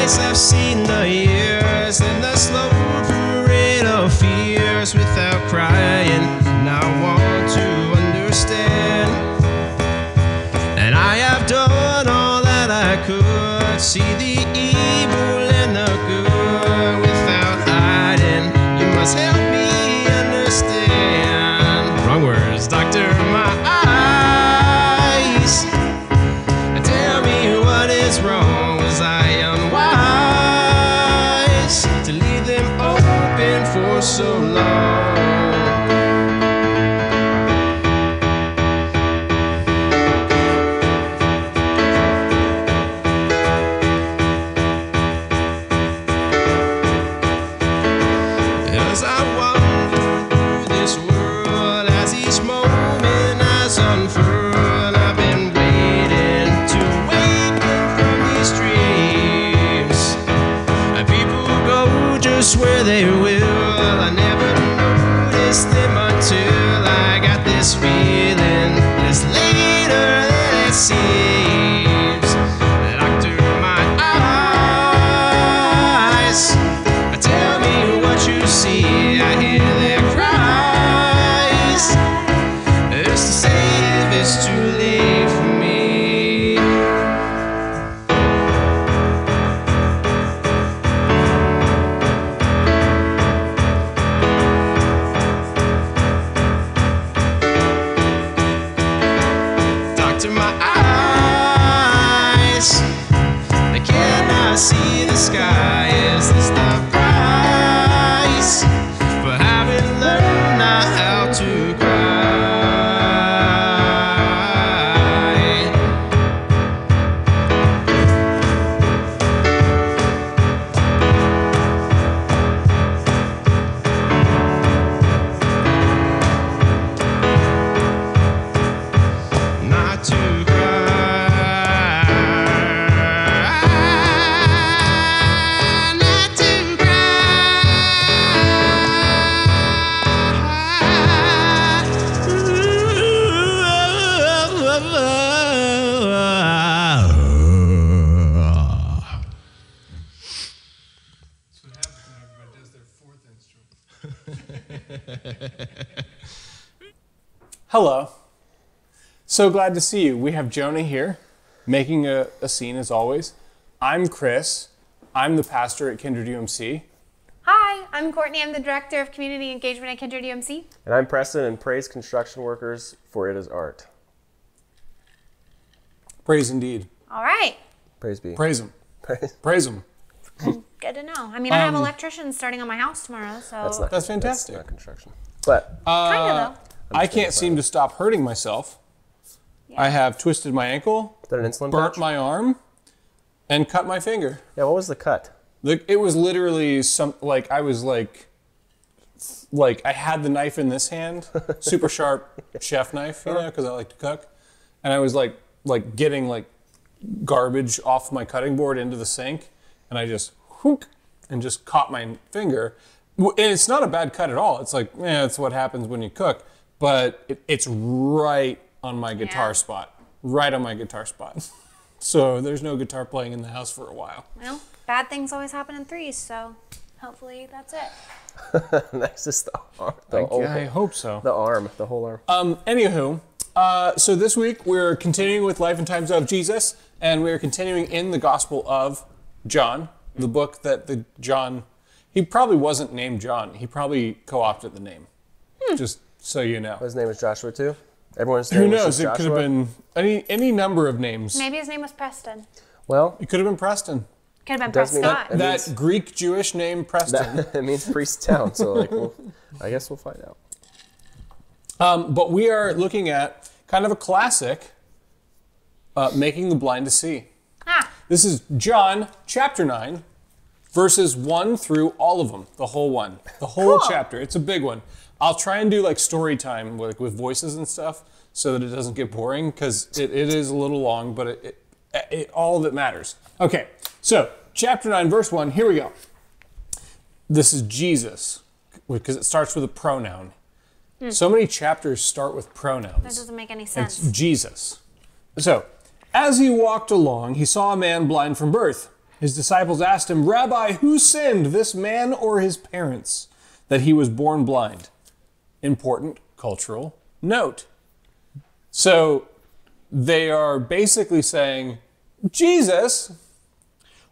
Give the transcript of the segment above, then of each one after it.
twice I've seen the years and the slow parade of fears without crying. Now I want to understand, and I have done all that I could. See the evil and the good without hiding. You must help me understand. Wrong words, doctor, my eyes. Tell me what is wrong. Was I unwise to leave them open for so long? As I wander through this world, as each moment has unfurled, I've been waiting to wake up from these dreams. And people go just where they will. I never noticed them until I got this feeling. It's later than it seems. Doctor, my eyes, tell me what you see. I hear their cries. It's to say if it's too late for me. Doctor, my eyes, I cannot see the sky. Is this the price for having learned not how to cry? Not to cry. Not to That's what happens when everybody does their fourth instrument. Hello. So glad to see you. We have Jonah here, making a scene as always. I'm Chris. I'm the pastor at Kindred UMC. Hi, I'm Courtney. I'm the Director of Community Engagement at Kindred UMC. And I'm Preston, and praise construction workers, for it is art. Praise indeed. All right. Praise be. Praise him. Praise. Praise him. Good to know. I mean, I have electricians starting on my house tomorrow, so That's fantastic. That's not construction. But kind of though. I can't seem to stop hurting myself. I have twisted my ankle, is that an insulin burnt patch? my arm, and cut my finger. Yeah, what was the cut? It was literally I was like I had the knife in this hand, super sharp chef knife, you know, because I like to cook, and I was like getting like garbage off my cutting board into the sink, and I just whoop and just caught my finger. And it's not a bad cut at all. It's like, it's what happens when you cook, but it's right on my guitar spot, right on my guitar spot. So there's no guitar playing in the house for a while. Well, bad things always happen in threes, so hopefully that's it. Next is the arm. I hope so. The arm, the whole arm. Anywho, so this week we're continuing with Life and Times of Jesus, and we're continuing in the Gospel of John, the book that John, he probably wasn't named John. He probably co-opted the name, just so you know. His name is Joshua too? Everyone's Who name was knows? just It could have Joshua? been any number of names. Maybe his name was Preston. Well, It could have been Preston. Could have been Doesn't mean Prescott. that- That Greek Jewish name, Preston. it means priest town, so like, I guess we'll find out. But we are looking at kind of a classic, Making the Blind to See. This is John chapter 9, verses 1 through all of them, the whole one, the whole chapter. It's a big one. I'll try and do like story time with voices and stuff so that it doesn't get boring, because it is a little long, but it all of it matters. Okay, so chapter 9, verse 1, here we go. This is Jesus, because it starts with a pronoun. So many chapters start with pronouns. That doesn't make any sense. It's Jesus. So, as he walked along, he saw a man blind from birth. His disciples asked him, Rabbi, who sinned, this man or his parents, that he was born blind? Important cultural note. So they are basically saying, Jesus,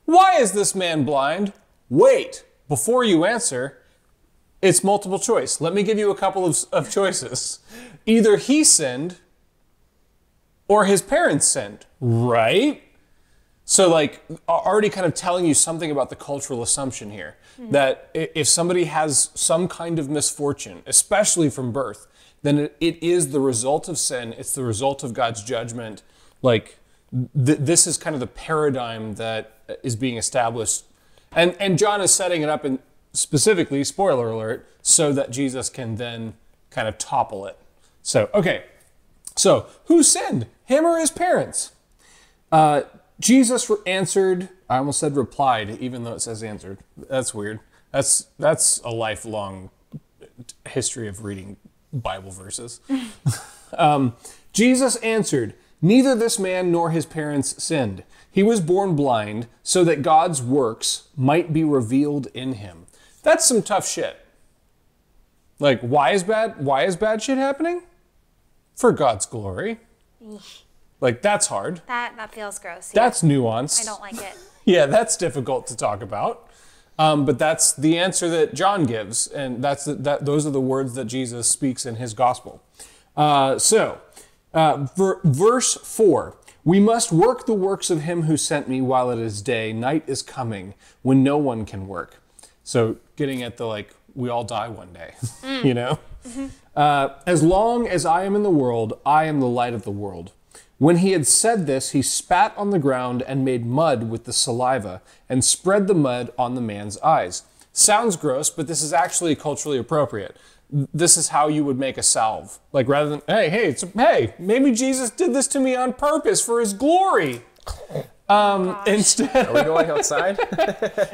why is this man blind? Wait, before you answer, it's multiple choice. Let me give you a couple of choices. Either he sinned or his parents sinned, right? So like already kind of telling you something about the cultural assumption here, that if somebody has some kind of misfortune, especially from birth, then it is the result of sin. It's the result of God's judgment. Like this is kind of the paradigm that is being established. And John is setting it up in specifically, spoiler alert, so that Jesus can then kind of topple it. So, okay. So who sinned? Him or his parents? Jesus answered, I almost said replied, even though it says answered. That's weird. That's a lifelong history of reading Bible verses. Jesus answered, neither this man nor his parents sinned. He was born blind so that God's works might be revealed in him. That's some tough shit. Like, why is bad shit happening? For God's glory. Like, that's hard. That feels gross. Yeah. That's nuanced. I don't like it. Yeah, that's difficult to talk about. But that's the answer that John gives, and those are the words that Jesus speaks in his gospel. Verse 4, we must work the works of him who sent me while it is day. Night is coming when no one can work. So getting at the, like, we all die one day, you know? As long as I am in the world, I am the light of the world. When he had said this, he spat on the ground and made mud with the saliva and spread the mud on the man's eyes. Sounds gross, but this is actually culturally appropriate. This is how you would make a salve. Like rather than, hey, maybe Jesus did this to me on purpose for his glory. Instead, Are we going outside?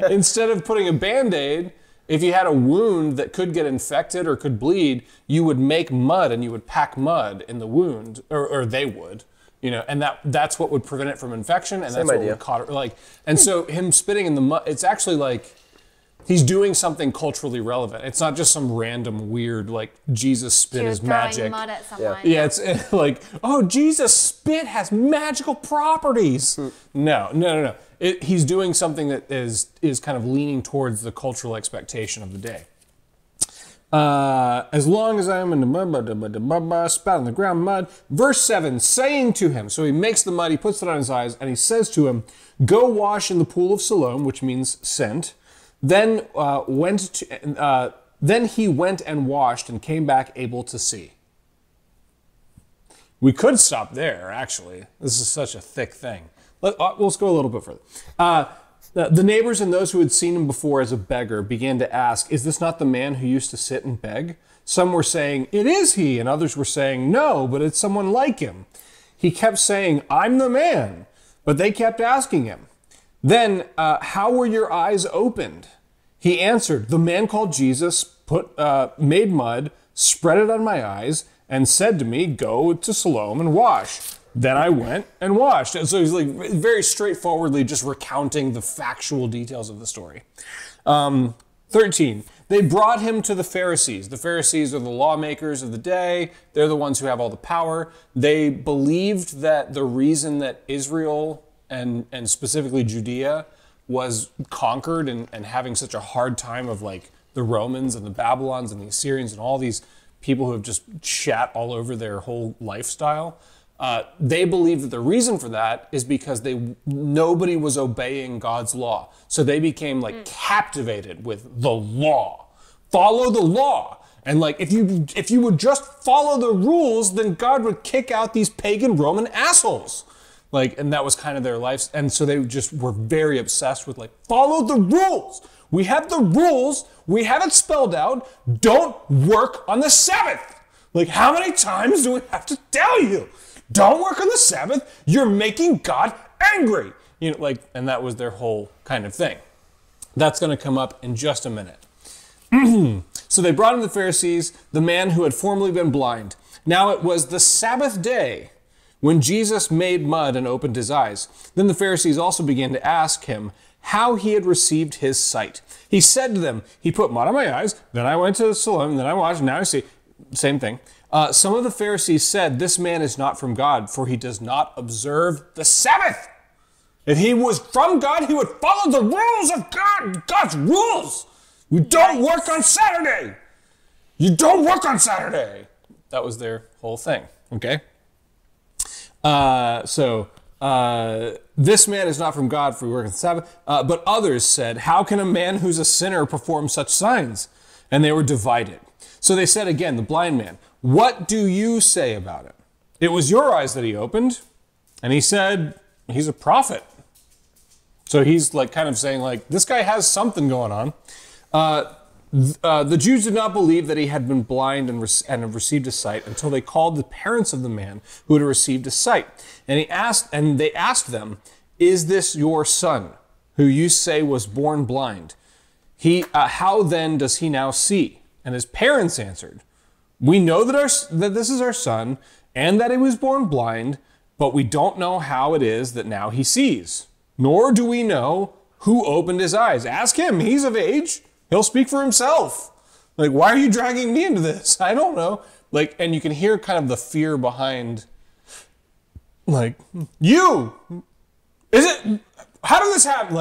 instead of putting a Band-Aid, if you had a wound that could get infected or could bleed, you would make mud and you would pack mud in the wound, or they would. You know, and that's what would prevent it from infection, and that's what would cause it. Like, and so him spitting in the mud, it's actually like he's doing something culturally relevant. It's not just some random weird like Jesus spit is magic. Mud at someone. Yeah, it's like, oh, Jesus spit has magical properties. No. He's doing something that is kind of leaning towards the cultural expectation of the day. As long as I am in the mud, spat on the ground mud. Verse 7, saying to him, so he makes the mud, he puts it on his eyes, and he says to him, go wash in the pool of Siloam, which means sent. Then he went and washed and came back able to see. We could stop there, actually. This is such a thick thing. Let's go a little bit further. The neighbors and those who had seen him before as a beggar began to ask, is this not the man who used to sit and beg? Some were saying, it is he, and others were saying, no, but it's someone like him. He kept saying, I'm the man, but they kept asking him. Then, how were your eyes opened? He answered, the man called Jesus made mud, spread it on my eyes, and said to me, go to Siloam and wash. Then I went and washed. And so he's like very straightforwardly just recounting the factual details of the story. 13, they brought him to the Pharisees. The Pharisees are the lawmakers of the day. They're the ones who have all the power. They believed that the reason that Israel and specifically Judea was conquered and having such a hard time of like the Romans and the Babylons and the Assyrians and all these people who have just shat all over their whole lifestyle. They believe that the reason for that is because nobody was obeying God's law. So they became like captivated with the law. Follow the law. And like if you would just follow the rules, then God would kick out these pagan Roman assholes. Like, and that was kind of their life. And so they just were very obsessed with like, follow the rules. We have the rules. We have it spelled out. Don't work on the Sabbath. Like, how many times do we have to tell you? Don't work on the Sabbath. You're making God angry. You know, like, and that was their whole kind of thing. That's going to come up in just a minute. So they brought him to the Pharisees, the man who had formerly been blind. Now it was the Sabbath day when Jesus made mud and opened his eyes. Then the Pharisees also began to ask him, how he had received his sight. He said to them, he put mud on my eyes, then I went to Siloam, then I watched, now I see. Same thing. Some of the Pharisees said, this man is not from God, for he does not observe the Sabbath. If he was from God, he would follow the rules of God, God's rules. We don't work on Saturday. You don't work on Saturday. That was their whole thing, okay? This man is not from God, for we work on the Sabbath. But others said, how can a man who's a sinner perform such signs? And they were divided. So they said again, the blind man, what do you say about it? It was your eyes that he opened. And he said, he's a prophet. So he's like kind of saying like, this guy has something going on. The Jews did not believe that he had been blind and had received a sight until they called the parents of the man who had received a sight. And they asked them, is this your son who you say was born blind? How then does he now see? And his parents answered, we know that this is our son and that he was born blind, but we don't know how it is that now he sees. Nor do we know who opened his eyes. Ask him, he's of age. He'll speak for himself. Like, why are you dragging me into this? I don't know. Like, and you can hear kind of the fear behind, like, you, is it, how did this happen?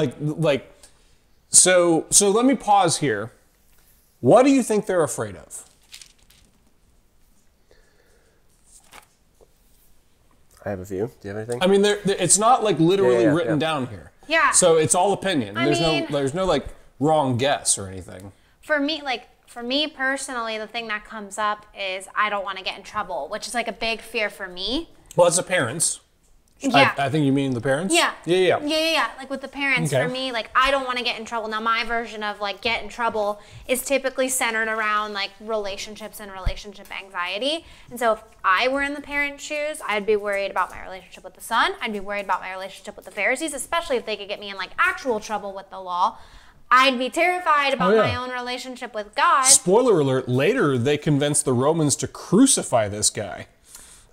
So let me pause here. What do you think they're afraid of? I have a few. Do you have anything? I mean, it's not like literally written down here. Yeah. So it's all opinion. There's no like wrong guess or anything. For me personally, the thing that comes up is I don't want to get in trouble, which is like a big fear for me. Well, it's the parents. Yeah. I think you mean the parents? Yeah. Yeah. Like with the parents, Okay. for me, like I don't want to get in trouble. Now my version of like get in trouble is typically centered around like relationships and relationship anxiety. And so if I were in the parents' shoes, I'd be worried about my relationship with the son. I'd be worried about my relationship with the Pharisees, especially if they could get me in like actual trouble with the law. I'd be terrified about my own relationship with God. Spoiler alert, later they convinced the Romans to crucify this guy.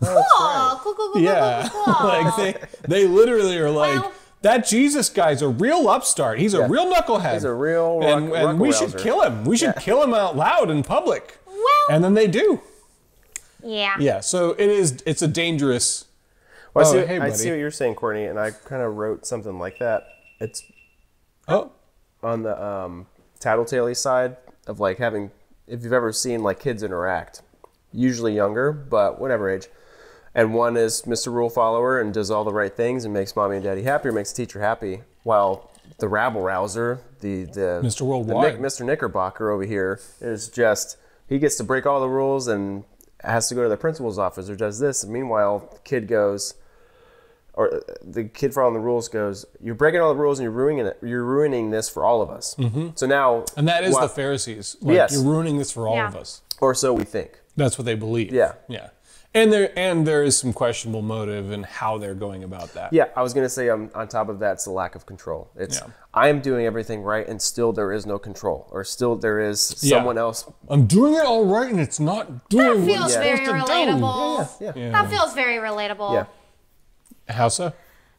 Cool. Yeah. Like they literally are like, Well, that Jesus guy's a real upstart. He's a real knucklehead. He's a real and we should kill him. We should kill him out loud in public. Well, And then they do. yeah. Yeah. So it's a dangerous. Well, Hey, I buddy. see what you're saying, Courtney, and I kind of wrote something like that. It's Oh. on the tattletale side of like having, if you've ever seen like kids interact, usually younger, but whatever age. And one is Mr. Rule Follower and does all the right things and makes mommy and daddy happy or makes the teacher happy. While the rabble rouser, the Mr. Worldwide. Mr. Knickerbocker over here is just, he gets to break all the rules and has to go to the principal's office or does this. And meanwhile, the kid goes, or the kid following the rules goes, you're breaking all the rules and you're ruining this for all of us. Mm-hmm. So now, And that is the Pharisees. Like, Yes. You're ruining this for all of us. or so we think. That's what they believe. Yeah. Yeah. And there is some questionable motive in how they're going about that. Yeah, I was going to say on top of that, it's the lack of control. It's I am doing everything right and still there is no control, or still there is someone else. I'm doing it all right and it's not doing That what it's feels very supposed to relatable. Yeah. That feels very relatable. Yeah. do. How so?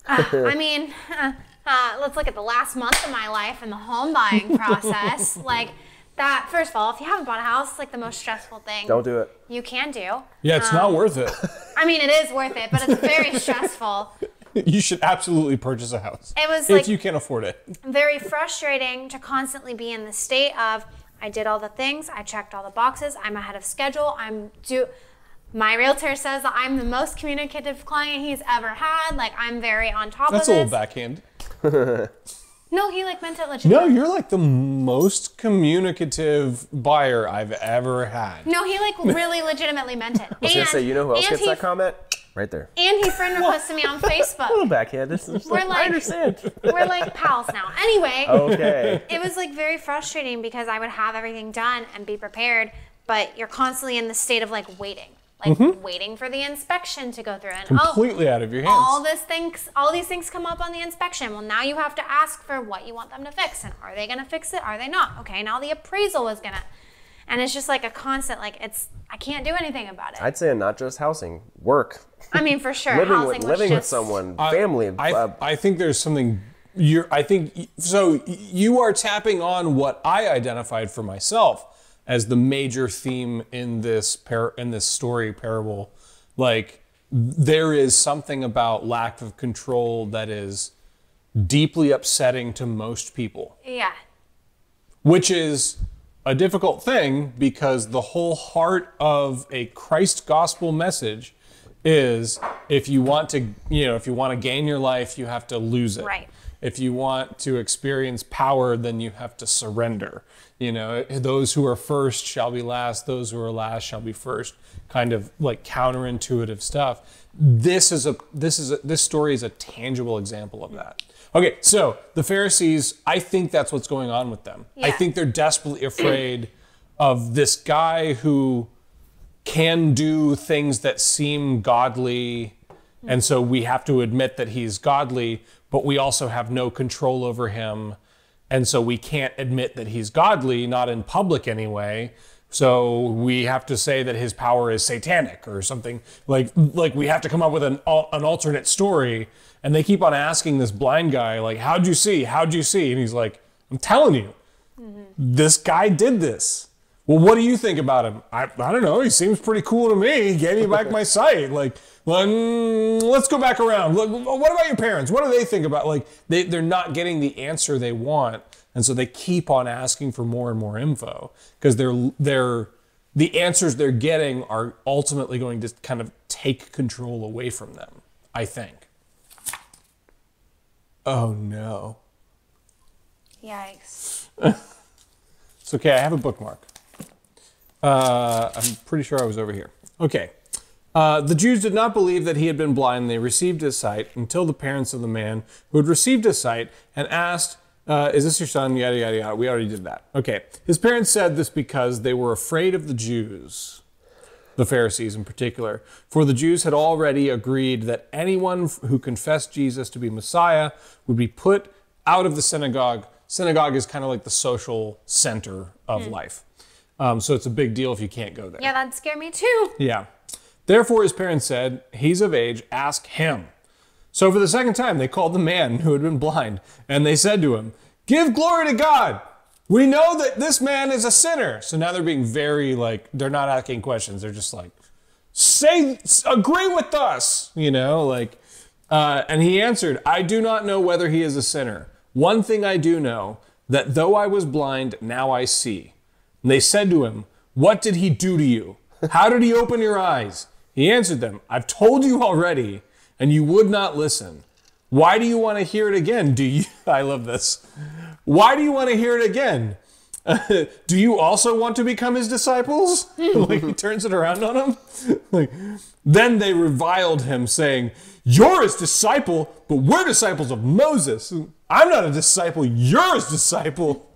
I mean, let's look at the last month of my life and the home buying process. Like that, first of all, if you haven't bought a house, it's like the most stressful thing Don't do it. you can do. Yeah, it's not worth it. I mean, it is worth it, but it's very stressful. You should absolutely purchase a house. It was if like you can afford it. very frustrating to constantly be in the state of, I did all the things, I checked all the boxes, I'm ahead of schedule, my realtor says that I'm the most communicative client he's ever had. Like, I'm very on top That's of a this. little backhand. No, he like meant it legitimately. No, you're like the most communicative buyer I've ever had. No, he like really legitimately meant it. I was going to say, you know who else gets that comment? Right there. And he friend requested me on A little Facebook. backhand. This is We're I like- understand. We're like pals now. Anyway, Okay. it was like very frustrating because I would have everything done and be prepared, but you're constantly in the state of like waiting. Like waiting for the inspection to go through. And Completely out of your hands. all these things come up on the inspection. Well, now you have to ask for what you want them to fix. And are they going to fix it? Are they not? Okay, now the appraisal is going to. And it's just like a constant, like I can't do anything about it. I'd say not just housing, work. I mean, for sure. Living housing was with just, someone, family. I think there's something I think so. You are tapping on what I identified for myself as the major theme in this story parable. Like, there is something about lack of control that is deeply upsetting to most people. Yeah. Which is a difficult thing because the whole heart of a Christ gospel message is if you want to gain your life, you have to lose it. Right. If you want to experience power, then you have to surrender. Those who are first shall be last, those who are last shall be first. Kind of like counterintuitive stuff. This story is a tangible example of that. Okay, so the Pharisees, I think that's what's going on with them. Yeah. I think they're desperately afraid of this guy who can do things that seem godly, and so we have to admit that he's godly, but we also have no control over him, and so we can't admit that he's godly, not in public anyway. So we have to say that his power is satanic or something. Like we have to come up with an alternate story. And they keep on asking this blind guy, like, how'd you see? How'd you see? And he's like, I'm telling you, this guy did this. Well, what do you think about him? I don't know. He seems pretty cool to me. He gave me back my sight. Like, well, let's go back around. What about your parents? What do they think about? Like, they're not getting the answer they want. And so they keep on asking for more and more info because the answers they're getting are ultimately going to kind of take control away from them, I think. Oh no. Yikes. It's okay, I have a bookmark. I'm pretty sure I was over here. Okay. The Jews did not believe that he had been blind. They received his sight until the parents of the man who had received his sight and asked, is this your son? Yada, yada, yada. We already did that. Okay. His parents said this because they were afraid of the Jews, the Pharisees in particular. For the Jews had already agreed that anyone who confessed Jesus to be Messiah would be put out of the synagogue. Synagogue is kind of like the social center of life. So it's a big deal if you can't go there. Yeah, that'd scare me too. Yeah. Therefore, his parents said, he's of age, ask him. So for the second time, they called the man who had been blind, and they said to him, give glory to God. We know that this man is a sinner. So now they're being very they're not asking questions. They're just like, agree with us, and he answered, I do not know whether he is a sinner. One thing I do know, that though I was blind, now I see. And they said to him, what did he do to you? How did he open your eyes? He answered them, I've told you already, and you would not listen. Why do you want to hear it again? I love this. Why do you want to hear it again? Do you also want to become his disciples? He turns it around on him. Then they reviled him, saying, you're his disciple, but we're disciples of Moses. I'm not a disciple, you're his disciple.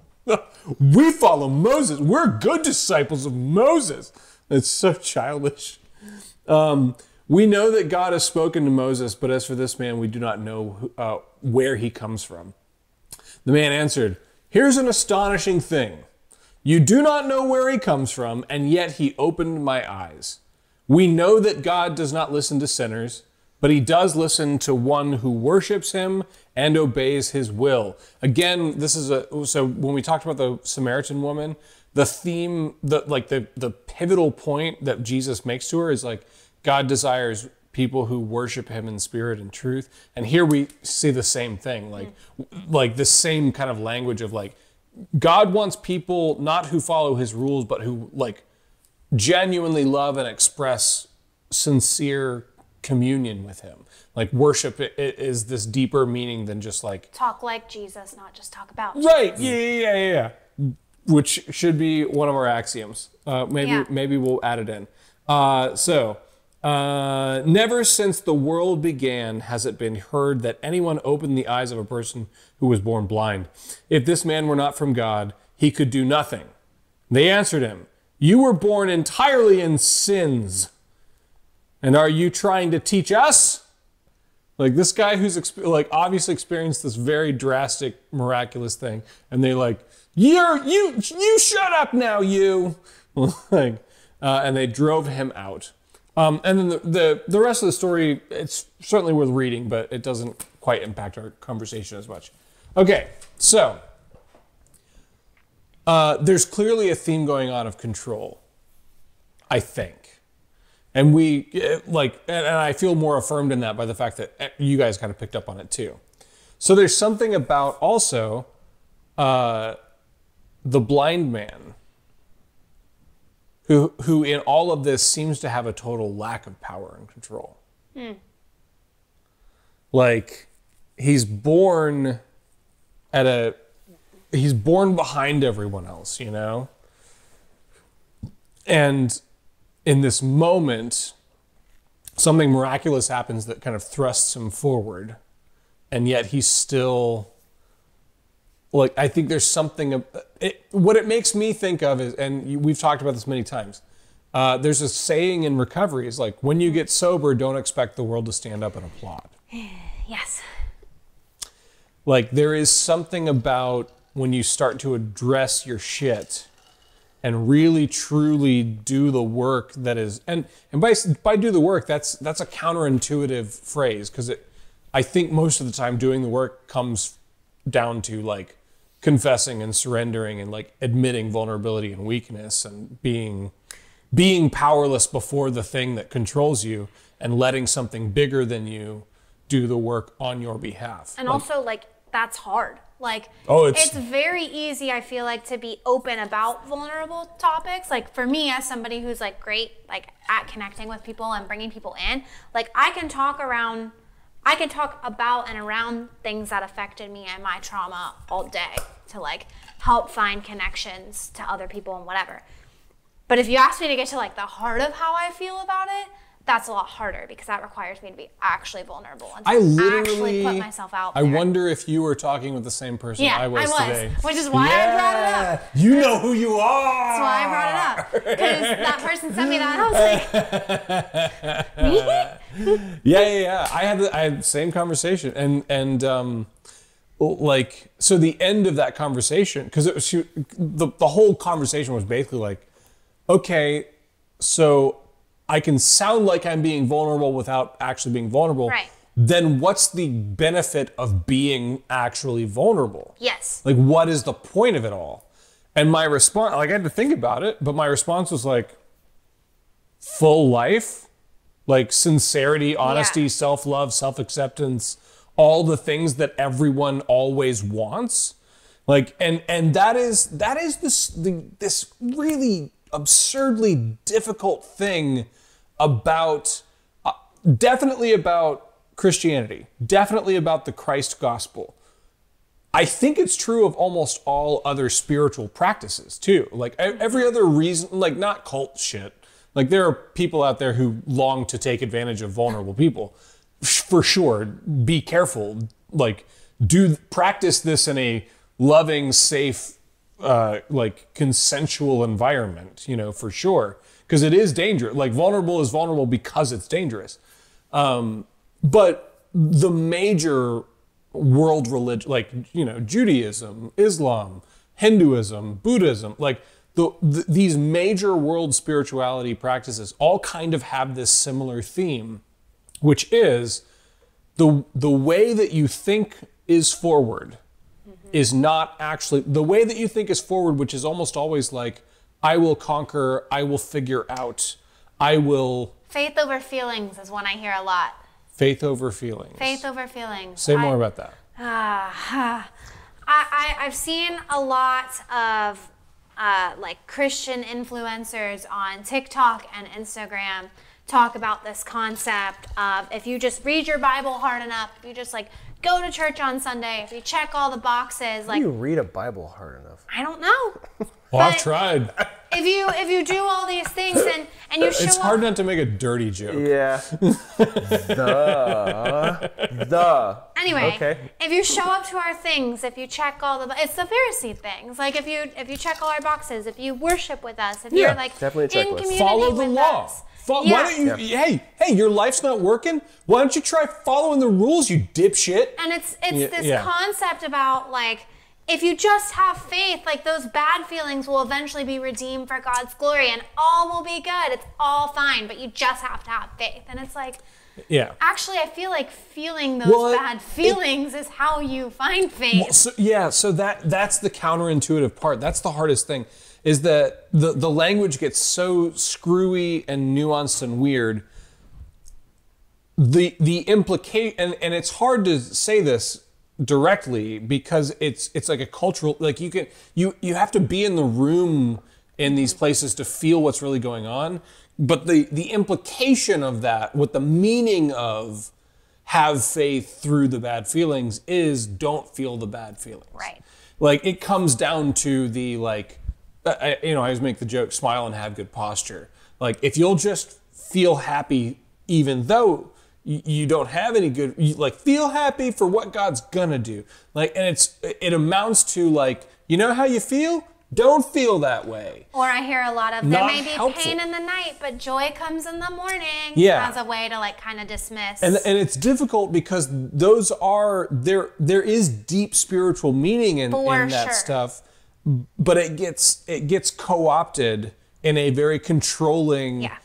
We follow Moses. We're good disciples of Moses. It's so childish. We know that God has spoken to Moses, but as for this man, we do not know where he comes from. The man answered, here's an astonishing thing. You do not know where he comes from, and yet he opened my eyes. We know that God does not listen to sinners, but he does listen to one who worships him and obeys his will. Again, so when we talked about the Samaritan woman, the theme, the pivotal point that Jesus makes to her is God desires people who worship him in spirit and truth. And here we see the same thing, like the same kind of language of God wants people not who follow his rules, but who genuinely love and express sincere communion with him. Worship is this deeper meaning than just talk like Jesus, not just talk about right. Jesus. Yeah. Which should be one of our axioms. Maybe we'll add it in. Never since the world began has it been heard that anyone opened the eyes of a person who was born blind. If this man were not from God, he could do nothing. They answered him, you were born entirely in sins. And are you trying to teach us? This guy who's obviously experienced this very drastic, miraculous thing. And they you shut up now, you. And they drove him out. And then the rest of the story, it's certainly worth reading, but it doesn't quite impact our conversation as much. Okay, so there's clearly a theme going on of control, I think. And and I feel more affirmed in that by the fact that you guys kind of picked up on it too. So there's something about also the blind man who in all of this seems to have a total lack of power and control. Like, he's born behind everyone else, you know? And in this moment, something miraculous happens that kind of thrusts him forward. And yet he's still, like, I think there's something, what it makes me think of is, and we've talked about this many times, there's a saying in recovery, is like, when you get sober, don't expect the world to stand up and applaud. Yes. Like, there is something about when you start to address your shit and really truly do the work that is, and by do the work, that's a counterintuitive phrase, because I think most of the time doing the work comes down to like confessing and surrendering and like admitting vulnerability and weakness and being powerless before the thing that controls you and letting something bigger than you do the work on your behalf. And also, like, that's hard. Like, it's very easy, I feel like, to be open about vulnerable topics. Like, for me, as somebody who's like great, like, at connecting with people and bringing people in, like, I can talk about and around things that affected me and my trauma all day to like help find connections to other people and whatever. But if you ask me to get to like the heart of how I feel about it, that's a lot harder, because that requires me to be actually vulnerable and to actually put myself out there. I wonder if you were talking with the same person I was today. Which is why I brought it up. You know who you are. That's why I brought it up. Because that person sent me that, and I was like, me? Yeah. I had the same conversation, and like, so the end of that conversation, because it was the whole conversation was basically like, okay, so I can sound like I'm being vulnerable without actually being vulnerable. Right. Then what's the benefit of being actually vulnerable? Yes. Like, what is the point of it all? And my response, like, I had to think about it, but my response was like, full life, like sincerity, honesty, self-love, self-acceptance, all the things that everyone always wants. Like, and that is this really absurdly difficult thing about, definitely about Christianity, definitely about the Christ gospel. I think it's true of almost all other spiritual practices too. Like every other reason, like not cult shit. Like there are people out there who long to take advantage of vulnerable people. For sure, be careful. Like practice this in a loving, safe, like consensual environment, you know, for sure. Because it is dangerous. Like vulnerable is vulnerable because it's dangerous. But the major world religion, like, you know, Judaism, Islam, Hinduism, Buddhism, like these major world spirituality practices all kind of have this similar theme, which is the way that you think is forward is not actually the way that you think is forward, which is almost always like, I will conquer, I will figure out, I will. Faith over feelings is one I hear a lot. Faith over feelings. Faith over feelings. Say more about that. I've seen a lot of like Christian influencers on TikTok and Instagram talk about this concept of, if you just read your Bible hard enough, if you just like go to church on Sunday, if you check all the boxes, like, you read a Bible hard enough? I don't know. Well, I've tried. If you do all these things and you show It's hard not to make a dirty joke. Yeah. Anyway, Okay. if you show up to our things, if you check all it's the Pharisee things. Like if you check all our boxes, if you worship with us, if you're like definitely a in checklist. community Follow the with law. us. Why don't you? Hey, your life's not working. Why don't you try following the rules, you dipshit? And it's this concept about like, if you just have faith, like those bad feelings will eventually be redeemed for God's glory and all will be good. It's all fine, but you just have to have faith. And it's like, Yeah. Actually, I feel like feeling those Well, bad feelings is how you find faith. So that's the counterintuitive part. That's the hardest thing, is that the language gets so screwy and nuanced and weird. The implication, and it's hard to say this directly because it's like a cultural, like you have to be in the room in these places to feel what's really going on. But the implication of that, what the meaning of have faith through the bad feelings is don't feel the bad feelings. Right. Like it comes down to the I always make the joke, smile and have good posture. Like if you'll just feel happy even though you don't have any good, feel happy for what God's gonna do. And it amounts to you know how you feel? Don't feel that way. Or I hear a lot of, Not there may be helpful. pain in the night, but joy comes in the morning. Yeah. As a way to kind of dismiss. And it's difficult because there is deep spiritual meaning in that sure. stuff, but it gets co-opted in a very controlling. Yeah.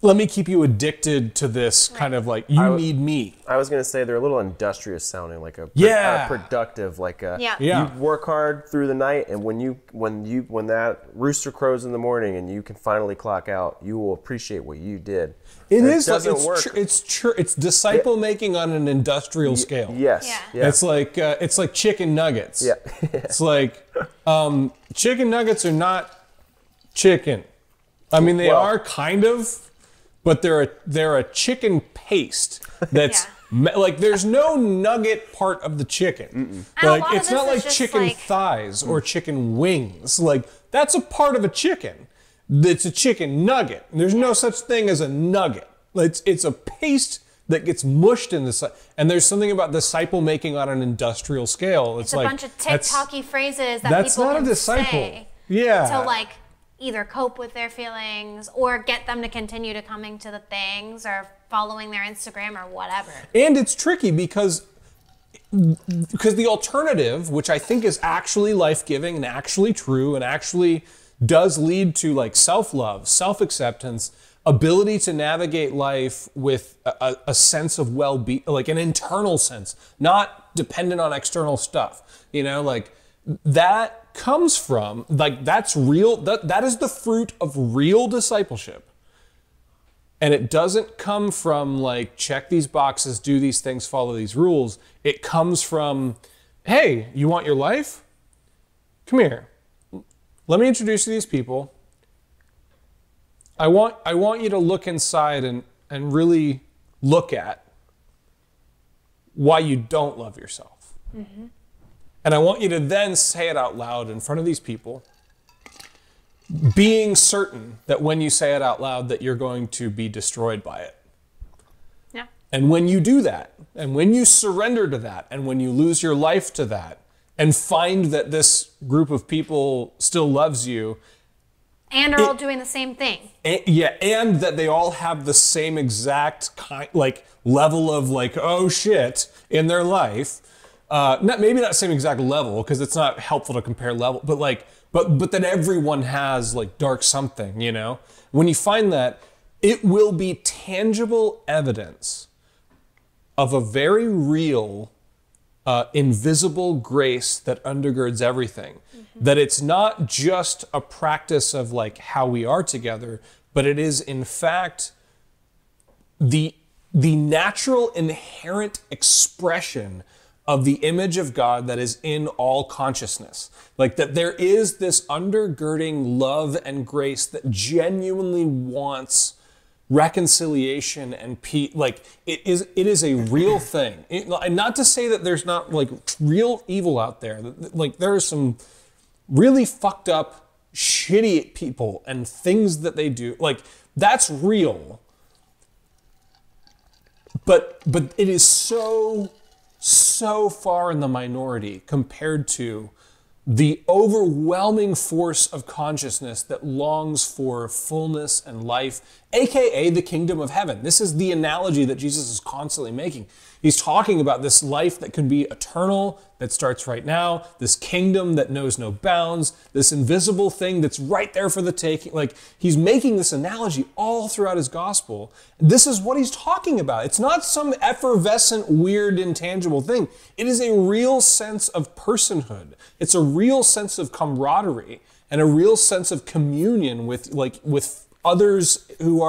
Let me keep you addicted to this kind of you need me. I was gonna say they're a little industrious sounding, like a productive, Yeah. Yeah. You work hard through the night, and when that rooster crows in the morning, and you can finally clock out, you will appreciate what you did. It doesn't work. It's disciple making on an industrial scale. Yes. Yeah. Yeah. It's like chicken nuggets. Yeah. It's like chicken nuggets are not chicken. I mean, they are kind of. But they're a chicken paste that's there's no nugget part of the chicken. It's not like chicken thighs or chicken wings. That's a part of a chicken. It's a chicken nugget. There's no such thing as a nugget. It's a paste that gets mushed in the and there's something about disciple making on an industrial scale. It's a bunch of TikTok-y phrases that people not can a disciple. say. Yeah. To either cope with their feelings or get them to continue to coming to the things or following their Instagram or whatever. And it's tricky because the alternative, which I think is actually life-giving and actually true and actually does lead to self-love, self-acceptance, ability to navigate life with a sense of well-being, an internal sense, not dependent on external stuff. That comes from that's real, that is the fruit of real discipleship, and it doesn't come from check these boxes, do these things, follow these rules. It comes from, hey, you want your life? Come here, let me introduce you to these people. I want you to look inside and really look at why you don't love yourself. Mm-hmm. And I want you to then say it out loud in front of these people, being certain that when you say it out loud that you're going to be destroyed by it. Yeah. And when you do that, and when you surrender to that, and when you lose your life to that, and find that this group of people still loves you, and are all doing the same thing. And that they all have the same exact level of oh shit in their life. Maybe not same exact level because it's not helpful to compare level, but that everyone has dark something, When you find that, it will be tangible evidence of a very real, invisible grace that undergirds everything. Mm-hmm. That it's not just a practice of how we are together, but it is in fact the natural inherent expression of the image of God that is in all consciousness. That there is this undergirding love and grace that genuinely wants reconciliation and peace. It is a real thing. And not to say that there's not real evil out there. There are some really fucked up, shitty people and things that they do. That's real. But it is so far in the minority compared to the overwhelming force of consciousness that longs for fullness and life AKA the kingdom of heaven. This is the analogy that Jesus is constantly making. He's talking about this life that can be eternal, that starts right now, this kingdom that knows no bounds, this invisible thing that's right there for the taking. Like, he's making this analogy all throughout his gospel. This is what he's talking about. It's not some effervescent, weird, intangible thing. It is a real sense of personhood. It's a real sense of camaraderie and a real sense of communion with others who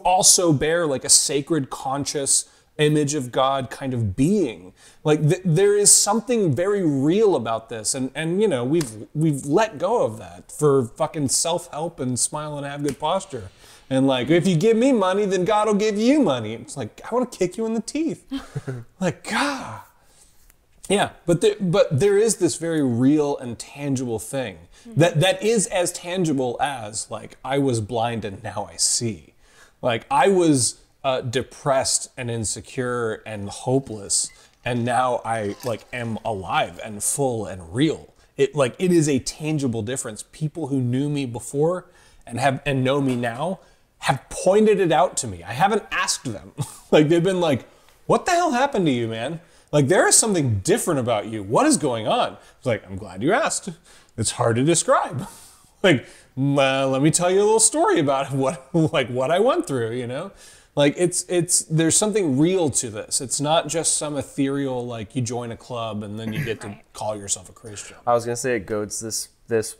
also bear like a sacred, conscious image of God kind of being. Like there is something very real about this, and you know we've let go of that for fucking self-help and smile and have good posture, and like if you give me money, then God will give you money. It's like I want to kick you in the teeth, like God. Yeah, but there is this very real and tangible thing that is as tangible as like I was blind and now I see, like I was depressed and insecure and hopeless, and now I like am alive and full and real. It is a tangible difference. People who knew me before and know me now have pointed it out to me. I haven't asked them. Like they've been like, "What the hell happened to you, man? Like there is something different about you. What is going on?" It's like, "I'm glad you asked. It's hard to describe." Like, let me tell you a little story about what I went through, you know? Like there's something real to this. It's not just some ethereal, like you join a club and then you get to call yourself a Christian. I was gonna say it goads this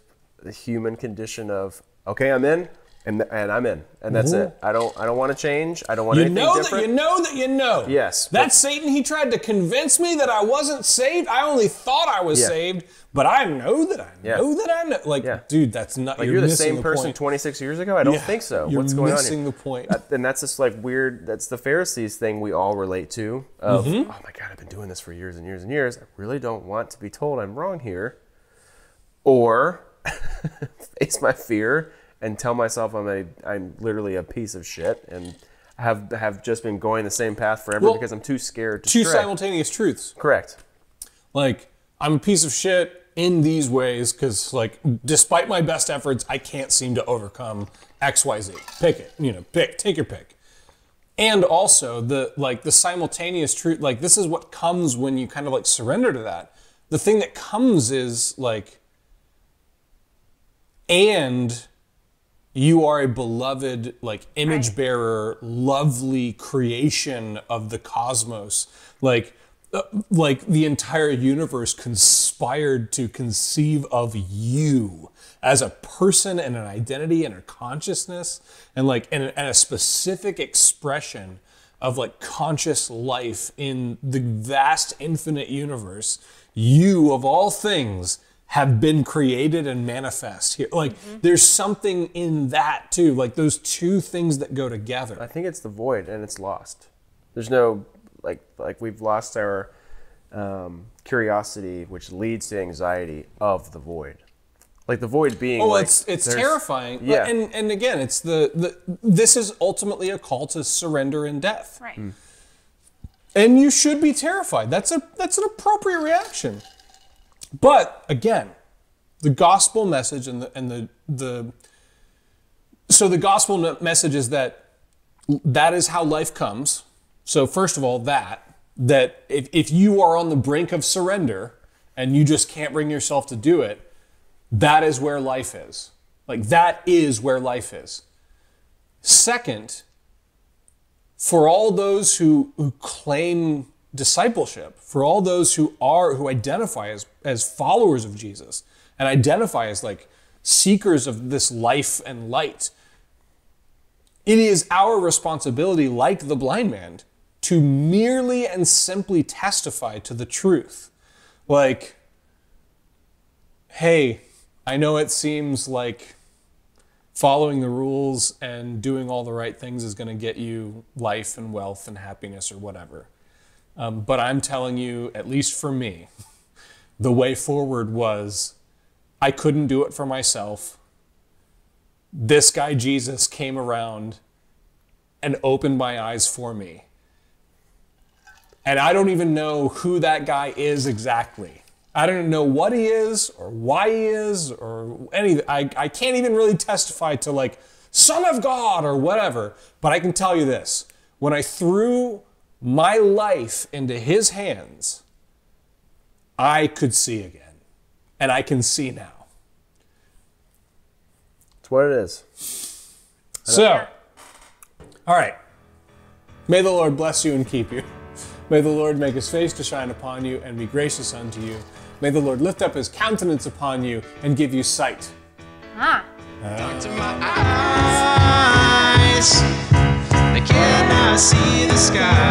human condition of, okay, I'm in, and I'm in, and that's it. I don't want to change. I don't want anything different. You know. Yes. That's Satan. He tried to convince me that I wasn't saved. I only thought I was saved, but I know that I know that I know. Like, dude, that's not. Like you're the same person 26 years ago. I don't think so. You're What's going on here? missing the point. And that's this like weird. That's the Pharisees thing we all relate to. Of oh my God, I've been doing this for years and years and years. I really don't want to be told I'm wrong here, or face my fear and tell myself I'm literally a piece of shit and have just been going the same path forever because I'm too scared to Two stray. simultaneous truths. Correct. Like, I'm a piece of shit in these ways because, like, despite my best efforts, I can't seem to overcome XYZ. Pick it. Take your pick. And also, the simultaneous truth, like, this is what comes when you kind of, like, surrender to that. The thing that comes is, like, and you are a beloved, like, image bearer, lovely creation of the cosmos. Like the entire universe conspired to conceive of you as a person and an identity and a consciousness and like and a specific expression of like conscious life in the vast infinite universe. You of all things have been created and manifest here. Like there's something in that too. Like those two things that go together. I think it's the void and it's lost. There's no like we've lost our curiosity, which leads to anxiety of the void. Like the void being. Oh, like, it's terrifying. Yeah. And again, it's this is ultimately a call to surrender and death. Right. And you should be terrified. That's an appropriate reaction. But again, the gospel message and the gospel message is that is how life comes. So first of all, that if you are on the brink of surrender and you just can't bring yourself to do it, that is where life is. Like that is where life is. Second, for all those who claim discipleship, for all those who identify as followers of Jesus and identify as like seekers of this life and light, it is our responsibility, like the blind man, to merely and simply testify to the truth. Like, hey, I know it seems like following the rules and doing all the right things is going to get you life and wealth and happiness or whatever. But I'm telling you, at least for me, the way forward was I couldn't do it for myself. This guy, Jesus, came around and opened my eyes for me. And I don't even know who that guy is exactly. I don't know what he is or why he is or anything. I can't even really testify to like Son of God, or whatever. But I can tell you this. When I threw my life into his hands, I could see again. And I can see now. It's what it is. So, all right. May the Lord bless you and keep you. May the Lord make his face to shine upon you and be gracious unto you. May the Lord lift up his countenance upon you and give you sight. Dark to my eyes, they cannot see the sky.